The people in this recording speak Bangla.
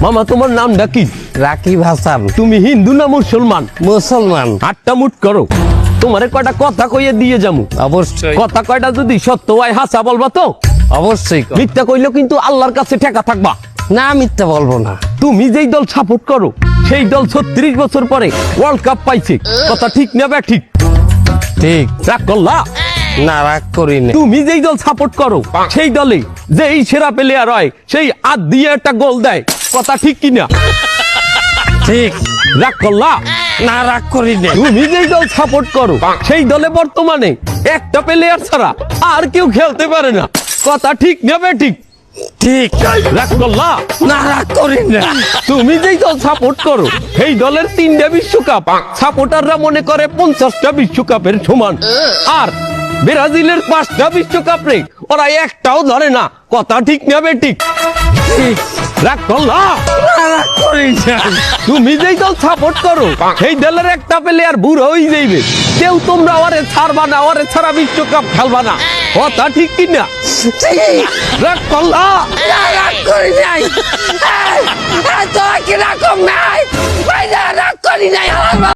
মামা তোমার নামটা কি? রাকিব হাসান। তুমি হিন্দু না মুসলমান? মুসলমান। আটটা মুট করো, তোমারে কয়টা কথা কইয়ে দিয়ে যামু। অবশ্যই কথা কয়টা যদি সত্য হয় হাসা বলবা তো? অবশ্যই কর। মিথ্যা কইলেও কিন্তু আল্লাহর কাছে ঠেকা থাকবা। না মিথ্যা বলবো না। তুমি যেই দল সাপোর্ট করো সেই দল 36 বছর পরে ওয়ার্ল্ড কাপ পাইছে, কথা ঠিক না বে ঠিক? ঠিক। রাগ করলা? না রাগ করি না। তুমি যেই দল সাপোর্ট করো সেই দলে যেই সেরা প্লেয়ার হয় সেই আদ দিয়ে একটা গোল দেয়, কথা ঠিক কিনা? ঠিক। রাগ করলা? না রাগ করি না। তুমি যেই দল সাপোর্ট করো সেই দলে বর্তমানে একটা প্লেয়ার ছাড়া আর কেউ খেলতে পারে না, কথা ঠিক না বে ঠিক? ঠিক। রাগ করলা? না রাগ করি না। তুমি যেই দল সাপোর্ট করো সেই দলের 3টা বিশ্বকাপ সাপোর্টাররা মনে করে 50টা বিশ্বকাপের সমান, আর ব্রাজিলের 5টা বিশ্বকাপ রে ওরা একটাও ধরে না, কথা ঠিক না বে ঠিক? ঠিক। রাগ করলা? না রাগ করি না। তুমি যেই দল সাপোর্ট করো সেই দলের একটা প্লেয়ার বুড়ো হয়ে যাইবে, কেউ তোমরা ওরে ছাড়বা না, ওরে ছাড়া বিশ্বকাপ খেলবা না, কথা ঠিক কিনা? ঠিক। রাগ করলা? না রাগ করি নাই। তোরা কি রকম নাই? ভাই না রাগ করি নাই। আমার